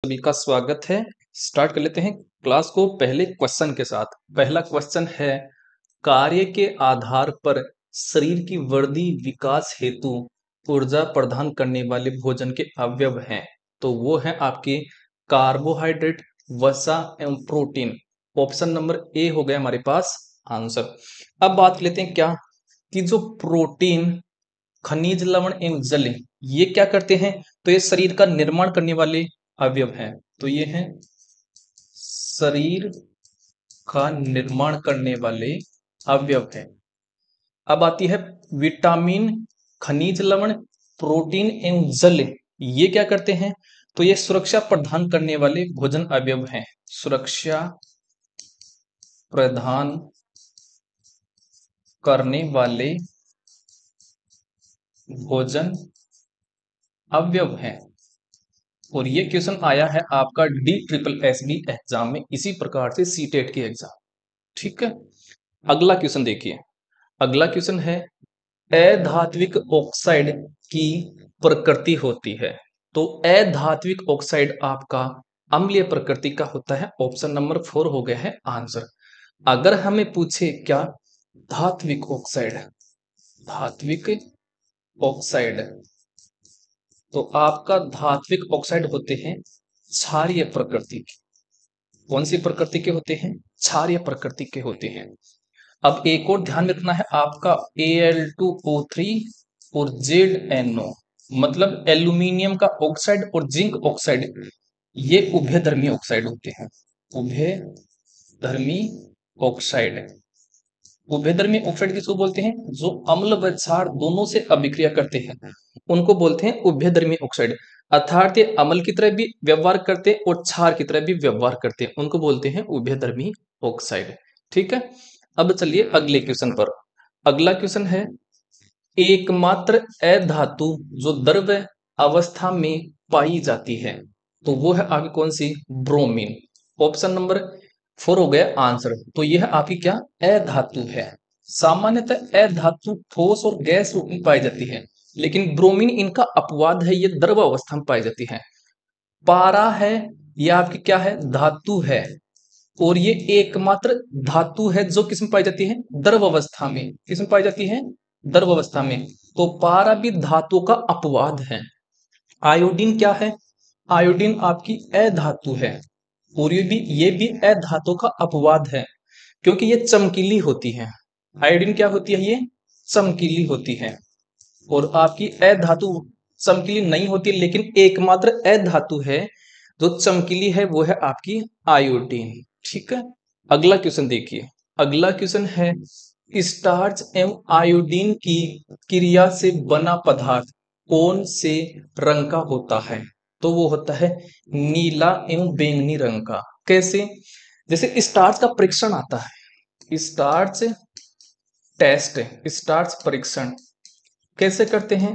सभी का स्वागत है। स्टार्ट कर लेते हैं क्लास को पहले क्वेश्चन के साथ। पहला क्वेश्चन है, कार्य के आधार पर शरीर की वृद्धि विकास हेतु ऊर्जा प्रदान करने वाले भोजन के अवयव हैं। तो वो है आपके कार्बोहाइड्रेट, वसा एवं प्रोटीन। ऑप्शन नंबर ए हो गया हमारे पास आंसर। अब बात लेते हैं क्या कि जो प्रोटीन, खनिज लवण एवं जल ये क्या करते हैं, तो ये शरीर का निर्माण करने वाले अवयव हैं। तो ये हैं शरीर का निर्माण करने वाले अवयव हैं। अब आती है विटामिन, खनिज लवण, प्रोटीन एवं जल ये क्या करते हैं, तो ये सुरक्षा प्रदान करने वाले भोजन अवयव हैं। सुरक्षा प्रदान करने वाले भोजन अवयव हैं। और ये क्वेश्चन आया है आपका DSSB एग्जाम में, इसी प्रकार से सीटेट के एग्जाम। ठीक है, अगला क्वेश्चन देखिए। अगला क्वेश्चन है, अधात्विक ऑक्साइड की प्रकृति होती है। तो अधात्विक ऑक्साइड आपका अम्लीय प्रकृति का होता है। ऑप्शन नंबर 4 हो गया है आंसर। अगर हमें पूछे क्या धात्विक ऑक्साइड, धात्विक ऑक्साइड, तो आपका धात्विक ऑक्साइड होते हैं क्षारीय प्रकृति के। कौन सी प्रकृति के होते हैं? क्षारीय प्रकृति के होते हैं। अब एक और ध्यान में रखना है आपका, Al2O3 और ZNO, मतलब एल्यूमिनियम का ऑक्साइड और जिंक ऑक्साइड, ये उभयधर्मी ऑक्साइड होते हैं। उभयधर्मी ऑक्साइड, उभयधर्मी ऑक्साइड किसको बोलते हैं? जो अम्ल व क्षार दोनों से अभिक्रिया करते हैं उनको बोलते हैं उभयधर्मी ऑक्साइड। अर्थात ये अम्ल की तरह भी व्यवहार करते हैं और क्षार की तरह भी व्यवहार करते हैं, उनको बोलते हैं उभयधर्मी ऑक्साइड। ठीक है, अब चलिए अगले क्वेश्चन पर। अगला क्वेश्चन है, एकमात्र अधातु जो द्रव अवस्था में पाई जाती है, तो वो है आपकी कौन सी? ब्रोमीन। ऑप्शन नंबर 4 हो गया आंसर। तो यह आपकी क्या? अधातु है। सामान्यतः अधातु ठोस और गैस रूप में पाई जाती है, लेकिन ब्रोमीन इनका अपवाद है, ये द्रव अवस्था में पाई जाती है। पारा है, यह आपकी क्या है? धातु है। और ये एकमात्र धातु है जो किसमें पाई जाती है? द्रव अवस्था में। किसमें पाई जाती है? द्रव अवस्था में। तो पारा भी धातु का अपवाद है। आयोडीन क्या है? आयोडीन आपकी अधातु है और ये भी अधातु का अपवाद है, क्योंकि ये चमकीली होती है। आयोडीन क्या होती है? ये चमकीली होती है। और आपकी अधातु चमकीली नहीं होती, लेकिन एकमात्र अधातु है जो चमकीली है, वो है आपकी आयोडीन। ठीक है, अगला क्वेश्चन देखिए। अगला क्वेश्चन है, स्टार्च एवं आयोडीन की क्रिया से बना पदार्थ कौन से रंग का होता है? तो वो होता है नीला एवं बैंगनी रंग का। कैसे? जैसे स्टार्च का परीक्षण आता है, स्टार्च टेस्ट, स्टार्च परीक्षण कैसे करते हैं?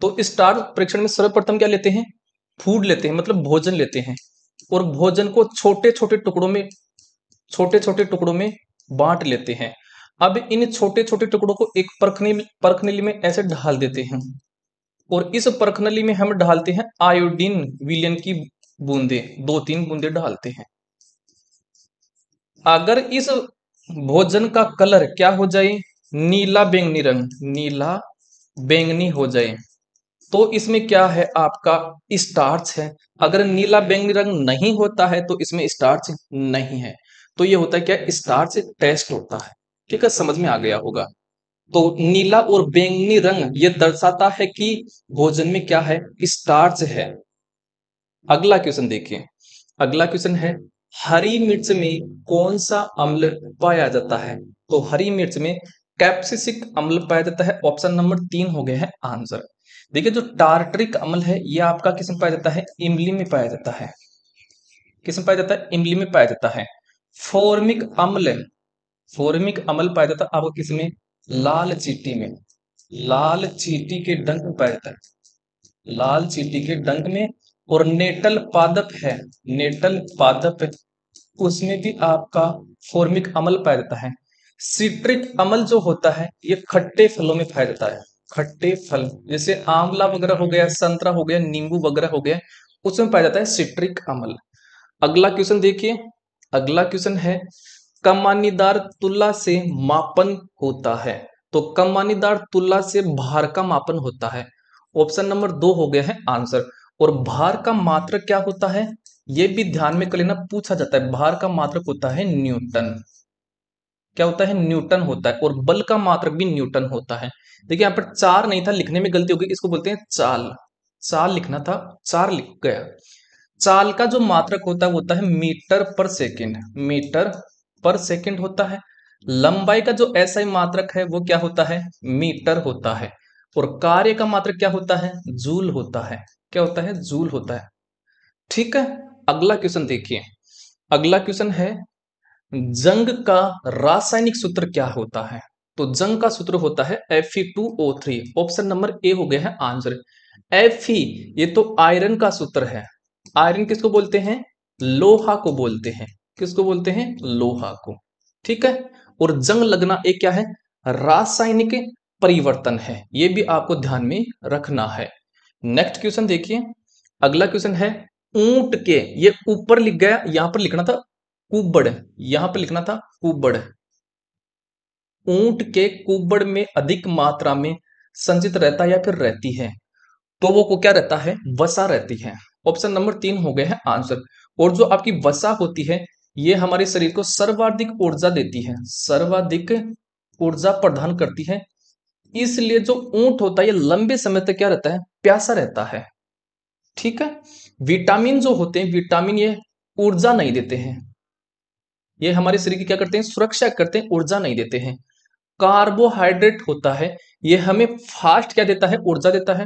तो स्टार्च परीक्षण में सर्वप्रथम क्या लेते हैं? फूड लेते हैं, मतलब भोजन लेते हैं, और भोजन को छोटे छोटे टुकड़ों में, छोटे छोटे टुकड़ों में बांट लेते हैं। अब इन छोटे छोटे टुकड़ों को एक परखनली में ऐसे ढाल देते हैं, और इस परखनली में हम डालते हैं आयोडीन विलयन की बूंदे, 2-3 बूंदे डालते हैं। अगर इस भोजन का कलर क्या हो जाए? नीला बैंगनी रंग, नीला बैंगनी हो जाए, तो इसमें क्या है? आपका स्टार्च है। अगर नीला बैंगनी रंग नहीं होता है तो इसमें स्टार्च नहीं है। तो ये होता है क्या? स्टार्च टेस्ट होता है। ठीक है, समझ में आ गया होगा। तो नीला और बैंगनी रंग ये दर्शाता है कि भोजन में क्या है? स्टार्च है। अगला क्वेश्चन देखिए। अगला क्वेश्चन है, हरी मिर्च में कौन सा अम्ल पाया जाता है? तो हरी मिर्च में कैप्सिसिक अम्ल पाया जाता है। ऑप्शन नंबर 3 हो गया है आंसर। देखिए, जो टार्टरिक अम्ल है ये आपका किसमें पाया जाता है? इमली में पाया जाता है। किसमें पाया जाता है? इमली में पाया जाता है। फॉर्मिक अम्ल, फॉर्मिक अम्ल पाया जाता है आपको किसमें? लाल चींटी में, लाल चींटी के डंक में पाया जाता है, लाल चींटी के डंक में। और नेटल पादप है, नेटल पादप, उसमें भी आपका फॉर्मिक अम्ल पाया जाता है। सिट्रिक अम्ल जो होता है ये खट्टे फलों में पाया जाता है। खट्टे फल जैसे आंवला वगैरह हो गया, संतरा हो गया, नींबू वगैरह हो गया, उसमें पाया जाता है सिट्रिक अम्ल। अगला क्वेश्चन देखिए, अगला क्वेश्चन है कमानीदार तुला से मापन होता है। तो कमानीदार तुला से भार का मापन होता है। ऑप्शन नंबर 2 हो गया है आंसर। और भार का मात्रक क्या होता है, यह भी ध्यान में कर लेना, पूछा जाता है। भार का मात्रक होता है न्यूटन। क्या होता है, न्यूटन होता है। और बल का मात्रक भी न्यूटन होता है। देखिए यहाँ पर चार नहीं था, लिखने में गलती हो गई, इसको बोलते हैं चाल। चाल लिखना था, चार लिख गया। चाल का जो मात्रक होता है वो होता है मीटर पर सेकंड। मीटर पर सेकंड होता है। लंबाई का जो एसआई मात्रक है वो क्या होता है, मीटर होता है। और कार्य का मात्रक क्या होता है, जूल होता है। क्या होता है, जूल होता है। ठीक है, अगला क्वेश्चन देखिए। अगला क्वेश्चन है जंग का रासायनिक सूत्र क्या होता है। तो जंग का सूत्र होता है Fe2O3। ऑप्शन नंबर ए हो गया है आंसर। Fe ये तो आयरन का सूत्र है। आयरन किसको बोलते हैं, लोहा को बोलते हैं। किसको बोलते हैं, लोहा को। ठीक है। और जंग लगना एक क्या है, रासायनिक परिवर्तन है। ये भी आपको ध्यान में रखना है। नेक्स्ट क्वेश्चन देखिए। अगला क्वेश्चन है ऊंट के, ये ऊपर लिख गया, यहां पर लिखना था कुबड़, यहां पर लिखना था कुबड़। ऊंट के कुबड़ में अधिक मात्रा में संचित रहता है या फिर रहती है, तो वो क्या रहता है, वसा रहती है। ऑप्शन नंबर 3 हो गया है आंसर। और जो आपकी वसा होती है ये हमारे शरीर को सर्वाधिक ऊर्जा देती है, सर्वाधिक ऊर्जा प्रदान करती है। इसलिए जो ऊंट होता है ये लंबे समय तक क्या रहता है, प्यासा रहता है। ठीक है। विटामिन जो होते हैं, विटामिन ये ऊर्जा नहीं देते हैं, ये हमारे शरीर की क्या करते हैं, सुरक्षा करते हैं, ऊर्जा नहीं देते हैं। कार्बोहाइड्रेट होता है ये हमें फास्ट क्या देता है, ऊर्जा देता है।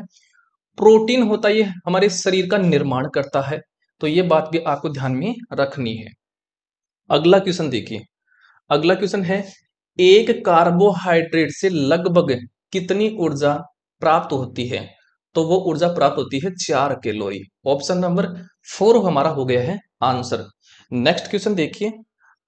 प्रोटीन होता है ये हमारे शरीर का निर्माण करता है। तो ये बात भी आपको ध्यान में रखनी है। अगला क्वेश्चन देखिए। अगला क्वेश्चन है एक कार्बोहाइड्रेट से लगभग कितनी ऊर्जा प्राप्त होती है। तो वो ऊर्जा प्राप्त होती है 4 कैलोरी। ऑप्शन नंबर 4 हमारा हो गया है आंसर। नेक्स्ट क्वेश्चन देखिए।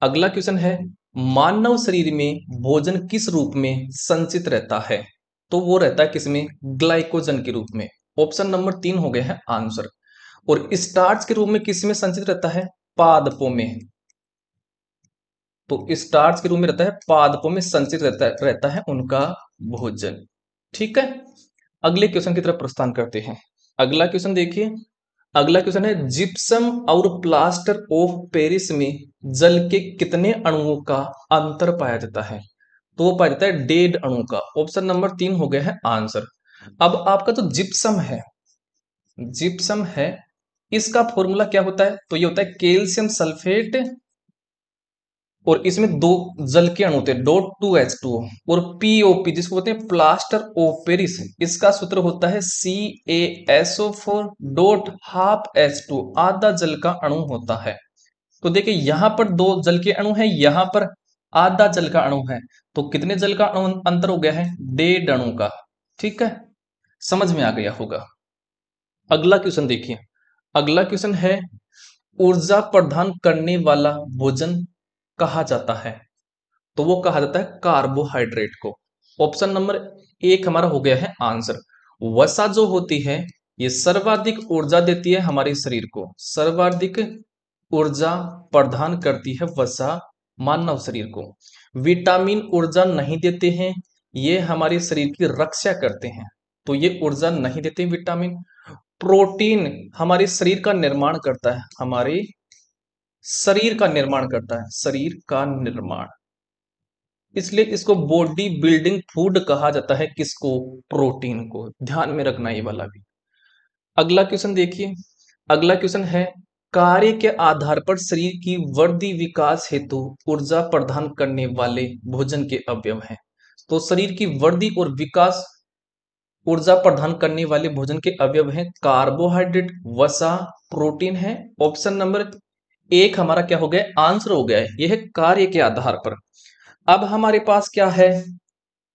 अगला क्वेश्चन है मानव शरीर में भोजन किस रूप में संचित रहता है। तो वो रहता है किसमें, ग्लाइकोजन के रूप में। ऑप्शन नंबर 3 हो गया है आंसर। और स्टार्च के रूप में किसमें संचित रहता है, पादपों में। तो स्टार्च के रूप में रहता है, पादपों में संचित रहता है उनका भोजन। ठीक है। अगले क्वेश्चन की तरफ प्रस्थान करते हैं। अगला क्वेश्चन देखिए। अगला क्वेश्चन है जिप्सम और प्लास्टर ऑफ पेरिस में जल के कितने अणुओं का अंतर पाया जाता है। तो वो पाया जाता है 1.5 अणु का। ऑप्शन नंबर 3 हो गया है आंसर। अब आपका जो जिप्सम है, जिप्सम है, इसका फॉर्मूला क्या होता है, तो ये होता है कैल्शियम सल्फेट। और इसमें दो जल के अणु होते हैं, .2H2O। और पीओपी जिसको बोलते हैं प्लास्टर ऑफ पेरिस, इसका सूत्र होता है CaSO4 .12H2, आधा जल का अणु होता है। तो देखिए यहां पर दो जल के अणु है, यहां पर आधा जल का अणु है। तो कितने जल का अणु अंतर हो गया है, 1.5 अणु का। ठीक है, समझ में आ गया होगा। अगला क्वेश्चन देखिए। अगला क्वेश्चन है ऊर्जा प्रदान करने वाला भोजन कहा जाता है। तो वो कहा जाता है कार्बोहाइड्रेट को। ऑप्शन नंबर 1 हमारा हो गया है आंसर। वसा जो होती है ये सर्वाधिक ऊर्जा देती है हमारे शरीर को, सर्वाधिक ऊर्जा प्रदान करती है वसा मानव शरीर को। विटामिन ऊर्जा नहीं देते हैं, ये हमारे शरीर की रक्षा करते हैं, तो ये ऊर्जा नहीं देते विटामिन। प्रोटीन हमारे शरीर का निर्माण करता है, हमारे शरीर का निर्माण करता है, शरीर का निर्माण। इसलिए इसको बॉडी बिल्डिंग फूड कहा जाता है, किसको, प्रोटीन को। ध्यान में रखना ये वाला भी। अगला क्वेश्चन देखिए। अगला क्वेश्चन है कार्य के आधार पर शरीर की वृद्धि विकास हेतु ऊर्जा प्रदान करने वाले भोजन के अवयव हैं। तो शरीर की वृद्धि और विकास ऊर्जा प्रदान करने वाले भोजन के अवयव हैं कार्बोहाइड्रेट, वसा, प्रोटीन है। ऑप्शन नंबर 1 हमारा क्या हो गया, आंसर हो गया है, यह है कार्य के आधार पर। अब हमारे पास क्या है,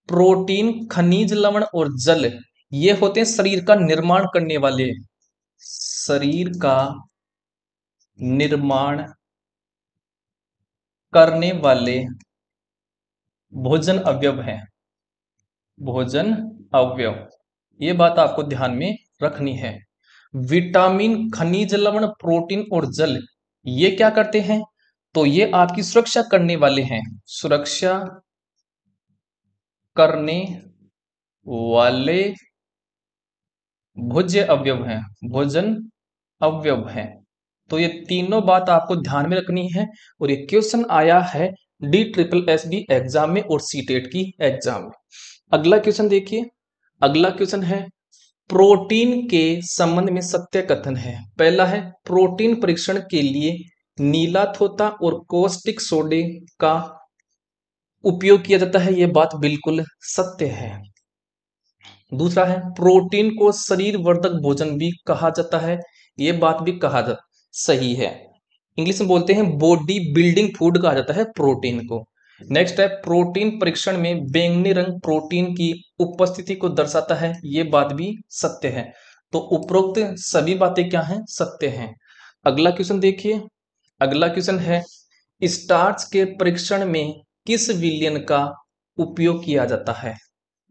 प्रोटीन, खनिज लवण और जल, ये होते हैं शरीर का निर्माण करने वाले, शरीर का निर्माण करने वाले भोजन अवयव हैं, भोजन अवयव। ये बात आपको ध्यान में रखनी है। विटामिन, खनिज लवण, प्रोटीन और जल, ये क्या करते हैं? तो ये आपकी सुरक्षा करने वाले हैं, सुरक्षा करने वाले भोज्य अवयव हैं, भोजन अवयव हैं। तो ये तीनों बात आपको ध्यान में रखनी है, और ये क्वेश्चन आया है DSSB एग्जाम में और सीटेट की एग्जाम में। अगला क्वेश्चन देखिए, अगला क्वेश्चन है प्रोटीन के संबंध में सत्य कथन है। पहला है प्रोटीन परीक्षण के लिए नीला थोथा और कोस्टिक सोडे का उपयोग किया जाता है, यह बात बिल्कुल सत्य है। दूसरा है प्रोटीन को शरीर वर्धक भोजन भी कहा जाता है, यह बात भी सही है। इंग्लिश में बोलते हैं बॉडी बिल्डिंग फूड कहा जाता है प्रोटीन को। नेक्स्ट है प्रोटीन परीक्षण में बैंगनी रंग प्रोटीन की उपस्थिति को दर्शाता है, यह बात भी सत्य है। तो उपरोक्त सभी बातें क्या हैं? सत्य हैं। अगला क्वेश्चन देखिए, अगला क्वेश्चन है स्टार्च के परीक्षण में किस विलयन का उपयोग किया जाता है?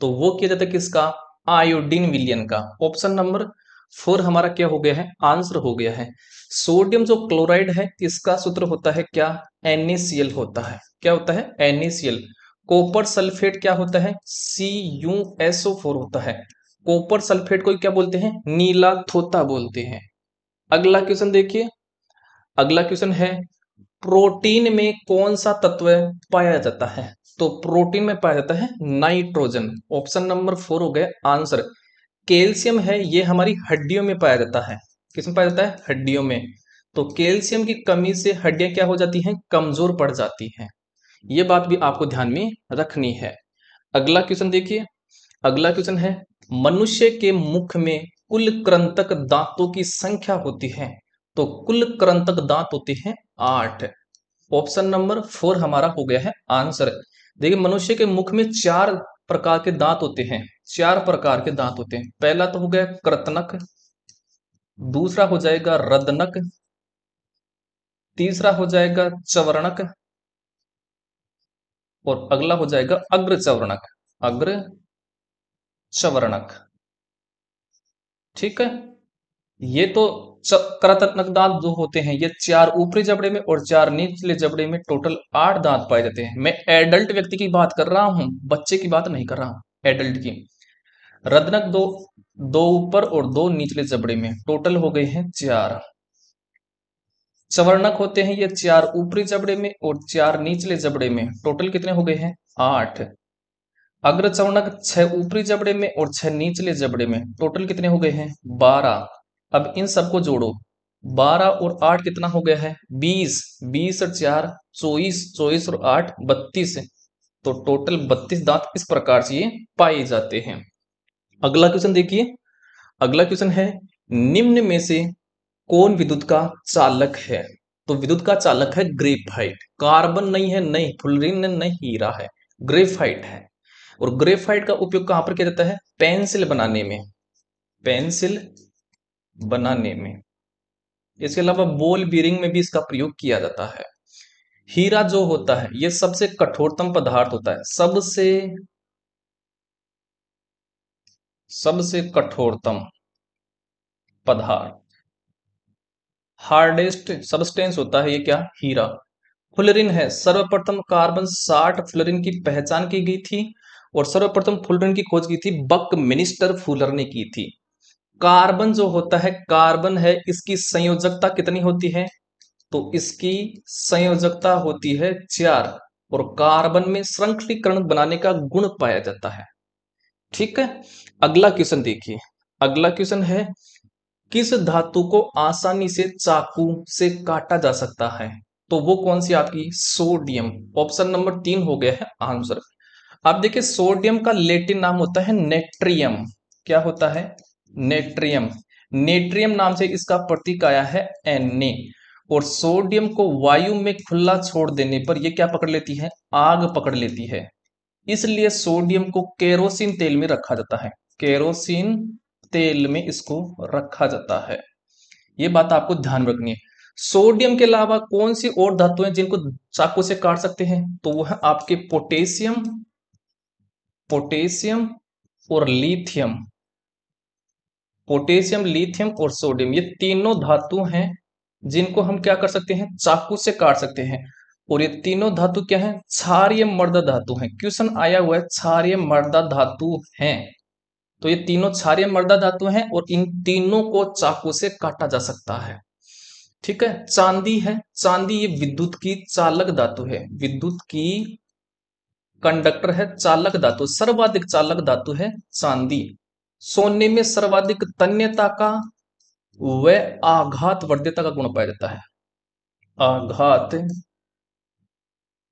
तो वो किया जाता है किसका? आयोडीन विलयन का। ऑप्शन नंबर 4 हमारा क्या हो गया है? आंसर हो गया है। सोडियम जो क्लोराइड है इसका सूत्र होता है क्या? NaCl होता है। क्या होता है? NaCl। कॉपर सल्फेट क्या होता है? CuSO4 होता है। कॉपर सल्फेट को क्या बोलते हैं? नीला थोथा बोलते हैं। अगला क्वेश्चन देखिए, अगला क्वेश्चन है प्रोटीन में कौन सा तत्व पाया जाता है? तो प्रोटीन में पाया जाता है नाइट्रोजन। ऑप्शन नंबर 4 हो गया आंसर। कैल्शियम है ये हमारी हड्डियों में पाया जाता है। किसमें पाया जाता है? हड्डियों में। तो कैल्शियम की कमी से हड्डियां क्या हो जाती हैं? कमजोर पड़ जाती हैं। ये बात भी आपको ध्यान में रखनी है। अगला क्वेश्चन देखिए, अगला क्वेश्चन है मनुष्य के मुख में कुल कृंतक दांतों की संख्या होती है? तो कुल कृंतक दांत होते हैं 8। ऑप्शन नंबर 4 हमारा हो गया है आंसर। देखिए मनुष्य के मुख में 4 प्रकार के दांत होते हैं, 4 प्रकार के दांत होते हैं। पहला तो हो गया कृतनक, दूसरा हो जाएगा रदनक, तीसरा हो जाएगा चवर्णक, और अगला हो जाएगा अग्रचवर्णक। अग्रचवर्णक, ठीक है। ये तो कृतनक दांत जो होते हैं ये 4 ऊपरी जबड़े में और 4 निचले जबड़े में, टोटल 8 दांत पाए जाते हैं। मैं एडल्ट व्यक्ति की बात कर रहा हूं, बच्चे की बात नहीं कर रहा हूं, एडल्ट की। रदनक दो, 2 ऊपर और 2 निचले जबड़े में, टोटल हो गए हैं 4। चवर्णक होते हैं ये 4 ऊपरी जबड़े में और 4 निचले जबड़े में, टोटल कितने हो गए हैं? 8। अग्रचवर्णक 6 ऊपरी जबड़े में और 6 निचले जबड़े में, टोटल कितने हो गए हैं? 12। अब इन सबको जोड़ो, 12 और 8 कितना हो गया है? 20। 20 और 4 24, 24 और 8 32। तो टोटल 32 दांत इस प्रकार से ये पाए जाते हैं। अगला क्वेश्चन देखिए, अगला क्वेश्चन है निम्न में से कौन विद्युत का चालक है? तो विद्युत का चालक है ग्रेफाइट। कार्बन नहीं है, नहीं फ्लोरीन, नहीं हीरा है, ग्रेफाइट है। और ग्रेफाइट का उपयोग कहां पर किया जाता है? पेंसिल बनाने में, पेंसिल बनाने में। इसके अलावा बॉल बीयरिंग में भी इसका प्रयोग किया जाता है। हीरा जो होता है यह सबसे कठोरतम पदार्थ होता है, सबसे कठोरतम पदार्थ, हार्डेस्ट सब्सटेंस होता है ये क्या? हीरा। फ्लोरीन है, सर्वप्रथम कार्बन 60 फ्लोरीन की पहचान की गई थी, और सर्वप्रथम फ्लोरीन की खोज की थी बकमिनिस्टर फुलर ने की थी। कार्बन जो होता है, कार्बन है, इसकी संयोजकता कितनी होती है? तो इसकी संयोजकता होती है 4, और कार्बन में श्रृंखलीकरण बनाने का गुण पाया जाता है। ठीक है। अगला क्वेश्चन देखिए, अगला क्वेश्चन है किस धातु को आसानी से चाकू से काटा जा सकता है? तो वो कौन सी आपकी? सोडियम। ऑप्शन नंबर 3 हो गया है आंसर। आप देखिए सोडियम का लैटिन नाम होता है नेट्रियम। क्या होता है? नेट्रियम। नेट्रियम नाम से इसका प्रतीक आया है Na। और सोडियम को वायु में खुला छोड़ देने पर यह क्या पकड़ लेती है? आग पकड़ लेती है। इसलिए सोडियम को केरोसिन तेल में रखा जाता है, केरोसिन तेल में इसको रखा जाता है। ये बात आपको ध्यान रखनी है। सोडियम के अलावा कौन सी और धातुएं जिनको चाकू से काट सकते हैं? तो वो है आपके पोटेशियम, पोटेशियम और लिथियम। पोटेशियम, लिथियम और सोडियम, ये तीनों धातु हैं जिनको हम क्या कर सकते हैं, चाकू से काट सकते हैं। और ये तीनों धातु क्या है, क्षारीय मर्द धातु हैं। क्वेश्चन आया हुआ है क्षारीय मर्द धातु हैं, तो ये तीनों क्षारीय मर्दा धातु हैं और इन तीनों को चाकू से काटा जा सकता है। ठीक है। चांदी है, चांदी ये विद्युत की चालक धातु है, विद्युत की कंडक्टर है, चालक धातु, सर्वाधिक चालक धातु है चांदी। सोने में सर्वाधिक तन्यता का व आघात वर्ध्यता का गुण पाया जाता है। आघात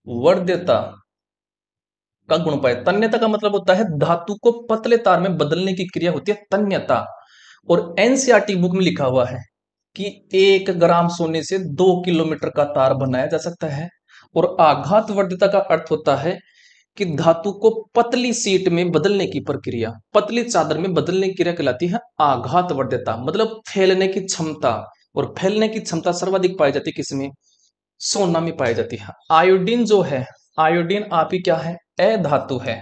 वर्ध्यता का गुण पाया, तन्यता का मतलब होता है धातु को पतले तार में बदलने की क्रिया होती है तन्यता। और एनसीईआरटी बुक में लिखा हुआ है कि 1 ग्राम सोने से 2 किलोमीटर का तार बनाया जा सकता है। और आघात वर्ध्यता का अर्थ होता है कि धातु को पतली सीट में बदलने की प्रक्रिया, पतली चादर में बदलने की क्रिया कहलाती है आघात वर्ध्यता, मतलब फैलने की क्षमता। और फैलने की क्षमता सर्वाधिक पाई जाती है किसमें, सोना में पाई जाती है। आयोडीन जो है, आयोडीन आप ही क्या है, अधातु है,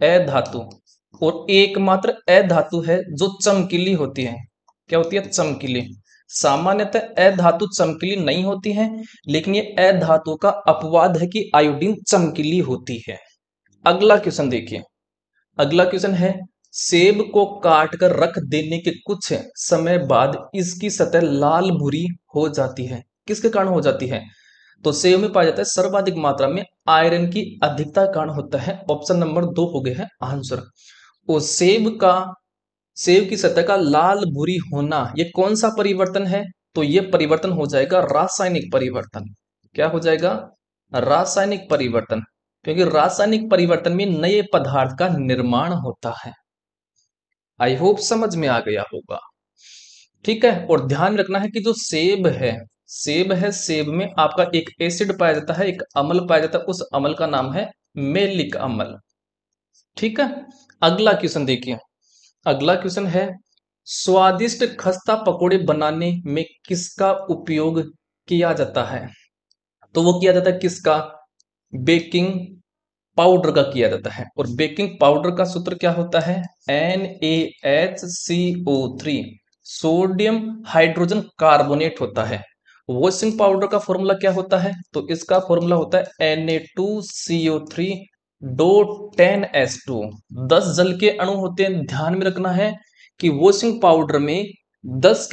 अधातु। और एकमात्र अधातु है जो चमकीली होती है। क्या होती है, चमकीली। सामान्यतः अधातु चमकीली नहीं होती है, लेकिन ये अधातु का अपवाद है कि आयोडीन चमकीली होती है। अगला क्वेश्चन देखिए, अगला क्वेश्चन है सेब को काट कर रख देने के कुछ समय बाद इसकी सतह लाल भूरी हो जाती है, किसके कारण हो जाती है, तो सेब में पाया जाता है सर्वाधिक मात्रा में आयरन की अधिकता का कारण होता है। ऑप्शन नंबर 2 हो गया है आंसर। और सेब की सतह का लाल भूरी होना ये कौन सा परिवर्तन है, तो ये परिवर्तन हो जाएगा रासायनिक परिवर्तन। क्या हो जाएगा, रासायनिक परिवर्तन, क्योंकि रासायनिक परिवर्तन में नए पदार्थ का निर्माण होता है। आई होप समझ में आ गया होगा। ठीक है। और ध्यान रखना है कि जो सेब है, सेब है, सेब में आपका एक एसिड पाया जाता है, एक अम्ल पाया जाता है, उस अम्ल का नाम है मेलिक अम्ल। ठीक है। अगला क्वेश्चन देखिए, अगला क्वेश्चन है स्वादिष्ट खस्ता पकोड़े बनाने में किसका उपयोग किया जाता है, तो वो किया जाता है किसका, बेकिंग पाउडर का किया जाता है। और बेकिंग पाउडर का सूत्र क्या होता है, NaHCO3, सोडियम हाइड्रोजन कार्बोनेट होता है। वॉशिंग पाउडर का फॉर्मूला क्या होता है, तो इसका फॉर्मूला होता है Na2CO3 डो 10S2। 10 जल के अणु होते हैं, ध्यान में रखना है कि वॉशिंग पाउडर में 10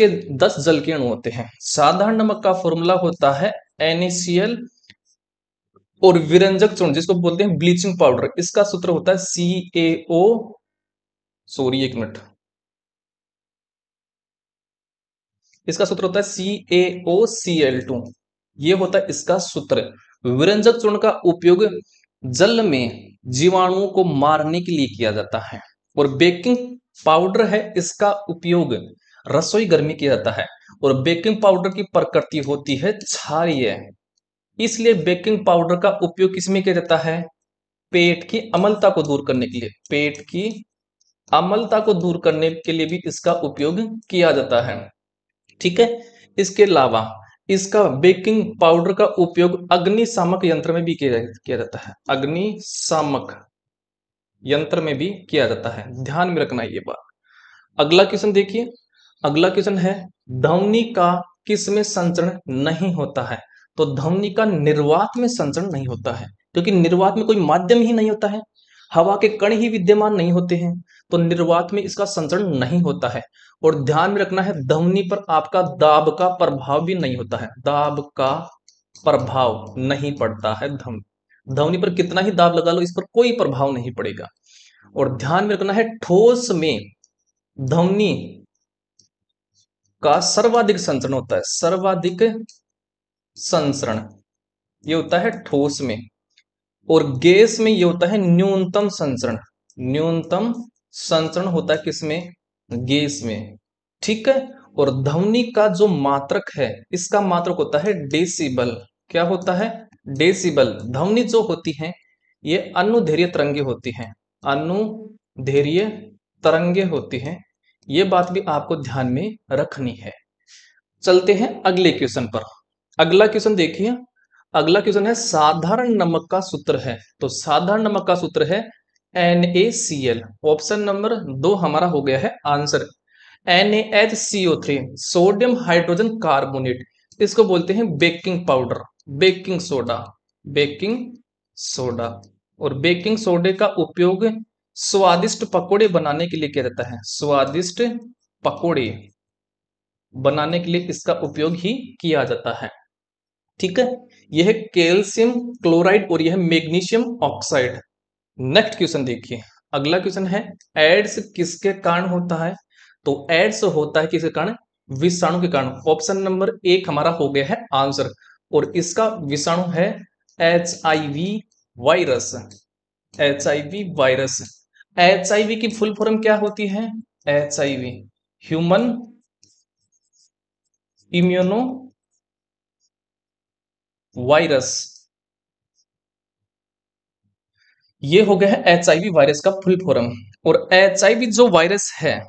जल के अणु होते हैं। साधारण नमक का फॉर्मूला होता है NaCl। और विरंजक चूर्ण जिसको बोलते हैं ब्लीचिंग पाउडर, इसका सूत्र होता है CaO, सॉरी एक मिनट, इसका सूत्र होता है CaOCl2, ये होता है इसका सूत्र। विरंजक चूर्ण का उपयोग जल में जीवाणुओं को मारने के लिए किया जाता है। और बेकिंग पाउडर है, इसका उपयोग रसोई घर में किया जाता है। और बेकिंग पाउडर की प्रकृति होती है क्षारीय, इसलिए बेकिंग पाउडर का उपयोग किसमें किया जाता है, पेट की अम्लता को दूर करने के लिए, पेट की अम्लता को दूर करने के लिए भी इसका उपयोग किया जाता है। ठीक है। इसके अलावा इसका बेकिंग पाउडर का उपयोग अग्निशामक यंत्र में भी किया जाता है, अग्निशामक यंत्र में भी किया जाता है, ध्यान में रखना ये बात। अगला क्वेश्चन देखिए, अगला क्वेश्चन है ध्वनि का किस में संचरण नहीं होता है, तो ध्वनि का निर्वात में संचरण नहीं होता है, क्योंकि निर्वात में कोई माध्यम ही नहीं होता है, हवा के कण ही विद्यमान नहीं होते हैं, तो निर्वात में इसका संचरण नहीं होता है। और ध्यान में रखना है ध्वनि पर आपका दाब का प्रभाव भी नहीं होता है, दाब का प्रभाव नहीं पड़ता है, ध्वनि पर कितना ही दाब लगा लो इस पर कोई प्रभाव नहीं पड़ेगा। और ध्यान में रखना है ठोस में ध्वनि का सर्वाधिक संचरण होता है, सर्वाधिक संचरण ये होता है ठोस में। और गैस में ये होता है न्यूनतम संचरण, न्यूनतम संचरण होता है किसमें, गैस में। ठीक है। और ध्वनि का जो मात्रक है, इसका मात्रक होता है डेसिबल। क्या होता है, डेसिबल। ध्वनि जो होती है ये अनुदैर्घ्य तरंगे होती हैं, अनुदैर्घ्य तरंगे होती हैं, ये बात भी आपको ध्यान में रखनी है। चलते हैं अगले क्वेश्चन पर। अगला क्वेश्चन देखिए, अगला क्वेश्चन है साधारण नमक का सूत्र है, तो साधारण नमक का सूत्र है NaCl। ऑप्शन नंबर 2 हमारा हो गया है answer. NaHCO3 sodium hydrogen carbonate, इसको बोलते हैं baking powder, baking soda, baking soda. और बेकिंग सोडे का उपयोग स्वादिष्ट पकोड़े बनाने के लिए किया जाता है, स्वादिष्ट पकोड़े बनाने के लिए इसका उपयोग ही किया जाता है। ठीक है, यह है कैल्शियम क्लोराइड और यह है मैग्नीशियम ऑक्साइड। नेक्स्ट क्वेश्चन देखिए, अगला क्वेश्चन है एड्स किसके कारण होता है? तो एड्स होता है किसके कारण? विषाणु के कारण। ऑप्शन नंबर 1 हमारा हो गया है आंसर, और इसका विषाणु है HIV virus, HIV virus. HIV की फुल फॉर्म क्या होती है? HIV ह्यूमन इम्यूनो वायरस, ये हो गया है HIV वायरस का फुल फॉर्म। और HIV जो वायरस है,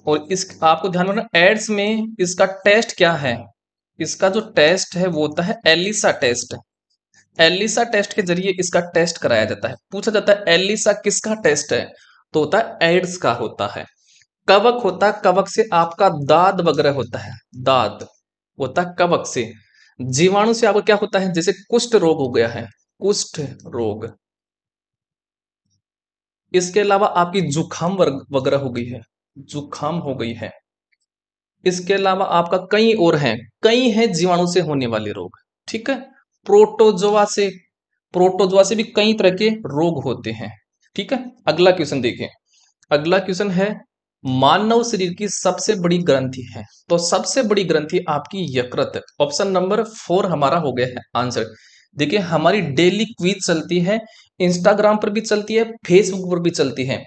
और इस आपको ध्यान रखना एड्स में इसका टेस्ट क्या है? इसका जो टेस्ट है वो होता है एलिसा टेस्ट। एलिसा टेस्ट के जरिए इसका टेस्ट कराया जाता है। पूछा जाता है एलिसा किसका टेस्ट है? तो होता है एड्स का होता है। कवक होता है, कवक से आपका दाद वगैरह होता है, दाद होता है कवक से। जीवाणु से आपको क्या होता है? जैसे कुष्ठ रोग हो गया है, कुष्ठ रोग। इसके अलावा आपकी जुखाम वगैरह हो गई है, जुखाम हो गई है। इसके अलावा आपका कई और हैं, कई हैं जीवाणु से होने वाले रोग। ठीक है, प्रोटोजोआ से, प्रोटोजोआ से भी कई तरह के रोग होते हैं। ठीक है, अगला क्वेश्चन देखें। अगला क्वेश्चन है मानव शरीर की सबसे बड़ी ग्रंथि है, तो सबसे बड़ी ग्रंथि आपकी यकृत। ऑप्शन नंबर 4 हमारा हो गया है आंसर। देखिए हमारी डेली क्विज चलती है, इंस्टाग्राम पर भी चलती है, फेसबुक पर भी चलती है।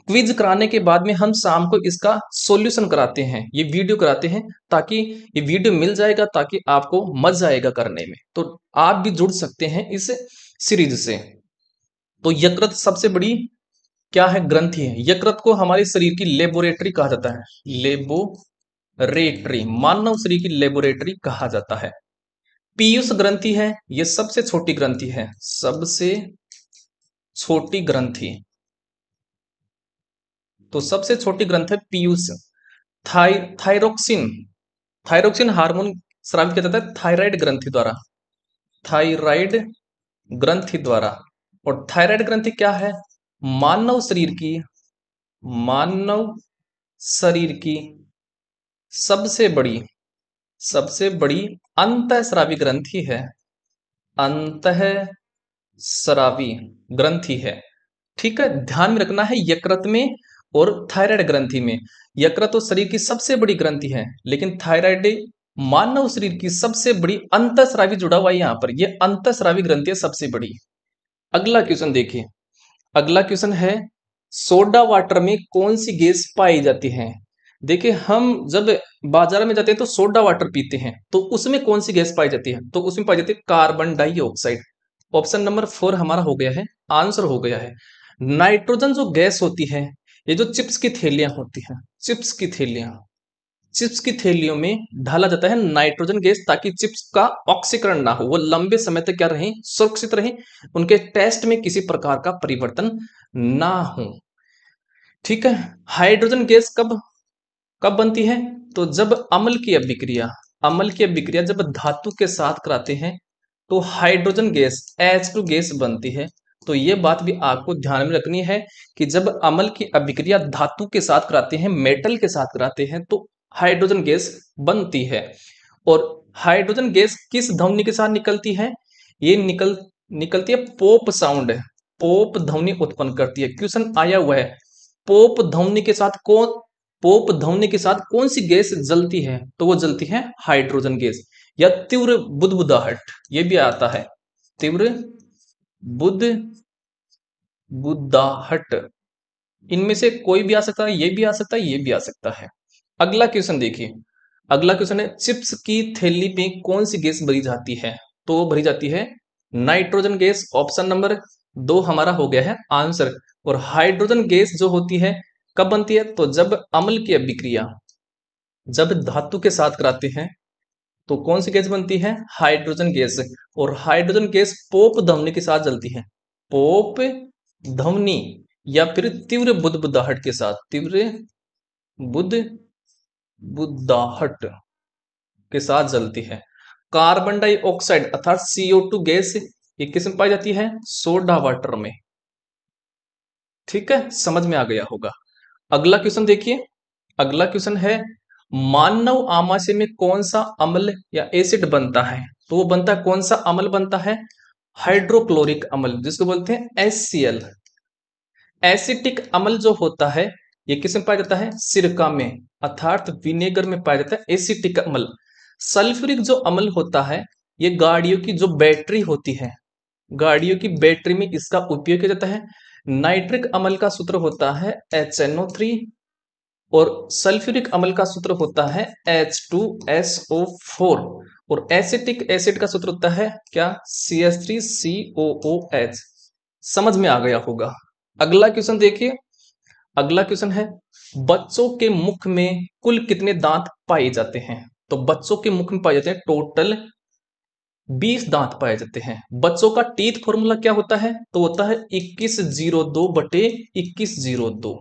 क्विज कराने के बाद में हम शाम को इसका सॉल्यूशन कराते हैं, ये वीडियो कराते हैं, ताकि ये वीडियो मिल जाएगा, ताकि आपको मजा आएगा करने में। तो आप भी जुड़ सकते हैं इस सीरीज से। तो यकृत सबसे बड़ी क्या है? ग्रंथि है। यकृत को हमारे शरीर की लेबोरेटरी कहा जाता है, लेबोरेटरी, मानव शरीर की लेबोरेटरी कहा जाता है। पीयूष ग्रंथि है, ये सबसे छोटी ग्रंथि है, सबसे छोटी ग्रंथि। तो सबसे छोटी ग्रंथि है पीयूष। थायरोक्सिन, थायरोक्सिन हार्मोन स्रावित किया जाता है थायराइड ग्रंथि द्वारा, थायराइड ग्रंथि द्वारा। और थायराइड ग्रंथि क्या है? मानव शरीर की, मानव शरीर की सबसे बड़ी, सबसे बड़ी अंतःस्रावी ग्रंथि है, अंतःस्रावी ग्रंथि है। ठीक है, ध्यान में रखना है यकृत में और थायराइड ग्रंथि में। यकृत तो शरीर की सबसे बड़ी ग्रंथि है, लेकिन थायराइड मानव शरीर की सबसे बड़ी अंतःस्रावी जुड़ा हुआ है यहां पर, यह अंतःस्रावी ग्रंथि है सबसे बड़ी। अगला क्वेश्चन देखिए, अगला क्वेश्चन है सोडा वाटर में कौन सी गैस पाई जाती है? देखिए हम जब बाजार में जाते हैं तो सोडा वाटर पीते हैं, तो उसमें कौन सी गैस पाई जाती है? तो उसमें पाई जाती है कार्बन डाइऑक्साइड। ऑप्शन नंबर 4 हमारा हो गया है आंसर, हो गया है। नाइट्रोजन जो गैस होती है, ये जो चिप्स की थैलियां होती हैं, चिप्स की थैलियां, चिप्स की थैलियों में डाला जाता है नाइट्रोजन गैस, ताकि चिप्स का ऑक्सीकरण ना हो, वो लंबे समय तक क्या रहे? सुरक्षित रहे, उनके टेस्ट में किसी प्रकार का परिवर्तन ना हो। ठीक है, हाइड्रोजन गैस कब कब बनती है? तो जब अम्ल की अभिक्रिया, अम्ल की अभिक्रिया जब धातु के साथ कराते हैं तो हाइड्रोजन गैस H2 गैस बनती है। तो ये बात भी आपको ध्यान में रखनी है कि जब अम्ल की अभिक्रिया धातु के साथ कराते हैं, मेटल के साथ कराते हैं, तो हाइड्रोजन गैस बनती है। और हाइड्रोजन गैस किस ध्वनि के साथ निकलती है? ये निकलती है पोप साउंड, पोप ध्वनि उत्पन्न करती है। क्वेश्चन आया हुआ है पोप ध्वनि के साथ पोप ध्वनि के साथ कौन सी गैस जलती है? तो वो जलती है हाइड्रोजन गैस। या तीव्र बुदबुदाहट, ये भी आता है, तीव्र बुदबुदाहट। इनमें से कोई भी आ सकता है, ये भी आ सकता है, ये भी आ सकता है। अगला क्वेश्चन देखिए, अगला क्वेश्चन है चिप्स की थैली में कौन सी गैस भरी जाती है? तो वो भरी जाती है नाइट्रोजन गैस। ऑप्शन नंबर 2 हमारा हो गया है आंसर। और हाइड्रोजन गैस जो होती है कब बनती है? तो जब अम्ल की अभिक्रिया, जब धातु के साथ कराते हैं तो कौन सी गैस बनती है? Hydrogen gas. और हाइड्रोजन गैस पोप ध्वनि के साथ जलती है, पोप ध्वनि या फिर तीव्र बुदबुदाहट के साथ, तीव्र बुद बुदाहट के साथ जलती है। कार्बन डाइऑक्साइड अर्थात CO2 गैस ये किस में पाई जाती है? सोडा वाटर में। ठीक है, समझ में आ गया होगा। अगला क्वेश्चन देखिए। अगला क्वेश्चन है मानव आमाशय में कौन सा अम्ल या एसिड बनता है? तो वो बनता है, कौन सा अम्ल बनता है? हाइड्रोक्लोरिक अम्ल, जिसको बोलते हैं HCl। एसिटिक अम्ल जो होता है ये किस में पाया जाता है? सिरका में अर्थात विनेगर में पाया जाता है एसिटिक अम्ल। सल्फ्यूरिक जो अम्ल होता है ये गाड़ियों की जो बैटरी होती है, गाड़ियों की बैटरी में इसका उपयोग किया जाता है। नाइट्रिक अम्ल का सूत्र होता है HNO3 और सल्फ्यूरिक अम्ल का सूत्र होता है H2SO4 और एसिटिक एसिड का सूत्र होता है क्या? CH3COOH। समझ में आ गया होगा। अगला क्वेश्चन देखिए। अगला क्वेश्चन है बच्चों के मुख में कुल कितने दांत पाए जाते हैं? तो बच्चों के मुख में पाए जाते हैं टोटल 20 दांत पाए जाते हैं। बच्चों का टीथ फॉर्मूला क्या होता है? तो होता है 2102 बटे 2102।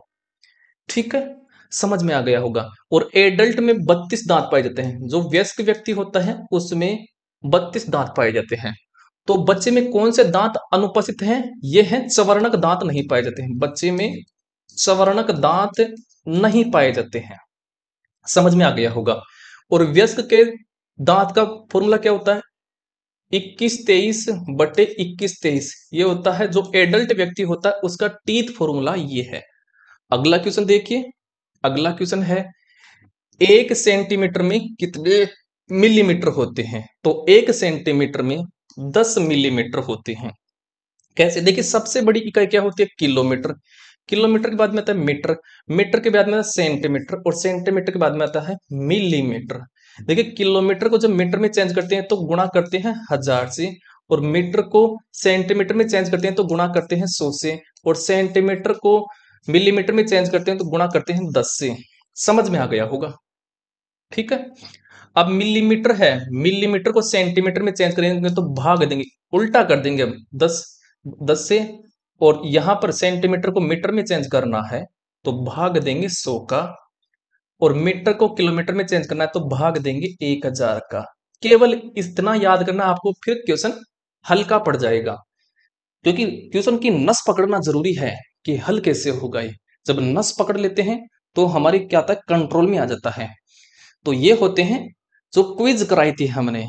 ठीक है, समझ में आ गया होगा। और एडल्ट में 32 दांत पाए जाते हैं। जो वयस्क व्यक्ति होता है उसमें 32 दांत पाए जाते हैं। तो बच्चे में कौन से दांत अनुपस्थित हैं? ये हैं चवर्णक दांत नहीं पाए जाते हैं। बच्चे में चवर्णक दांत नहीं पाए जाते हैं। समझ में आ गया होगा। और वयस्क के दांत का फॉर्मूला क्या होता है? 2123 बटे 2123। ये होता है जो एडल्ट व्यक्ति होता है उसका टीथ फॉर्मूला ये है। अगला क्वेश्चन देखिए। अगला क्वेश्चन है 1 सेंटीमीटर में कितने मिलीमीटर होते हैं? तो 1 सेंटीमीटर में 10 मिलीमीटर होते हैं। कैसे? देखिए, सबसे बड़ी इकाई क्या होती है? किलोमीटर। किलोमीटर के बाद में आता है मीटर। मीटर के बाद में आता है सेंटीमीटर और सेंटीमीटर के बाद में आता है मिलीमीटर। देखिए, किलोमीटर को जब मीटर में चेंज करते हैं तो गुणा करते हैं 1000 से, और मीटर को सेंटीमीटर में चेंज करते हैं तो गुणा करते हैं 100 से, और सेंटीमीटर को मिलीमीटर में चेंज करते हैं तो गुणा करते हैं 10 से। समझ में आ गया होगा। ठीक है, अब मिलीमीटर है, मिलीमीटर को सेंटीमीटर में चेंज करेंगे तो भाग देंगे, उल्टा कर देंगे। अब 10 से, और यहां पर सेंटीमीटर को मीटर में चेंज करना है तो भाग देंगे 100 का, और मीटर को किलोमीटर में चेंज करना है तो भाग देंगे 1000 का। केवल इतना याद करना आपको, फिर क्वेश्चन हल्का पड़ जाएगा। क्योंकि क्वेश्चन की नस पकड़ना जरूरी है कि हल कैसे होगा ये। जब नस पकड़ लेते हैं तो हमारी क्या आता है? कंट्रोल में आ जाता है। तो ये होते हैं जो क्विज कराई थी हमने,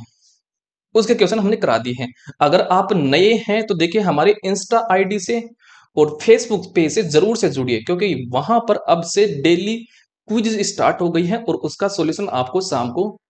उसके क्वेश्चन हमने करा दिए हैं। अगर आप नए हैं तो देखिए हमारे इंस्टा आईडी से और फेसबुक पेज से जरूर से जुड़िए, क्योंकि वहां पर अब से डेली क्विज स्टार्ट हो गई है और उसका सॉल्यूशन आपको शाम को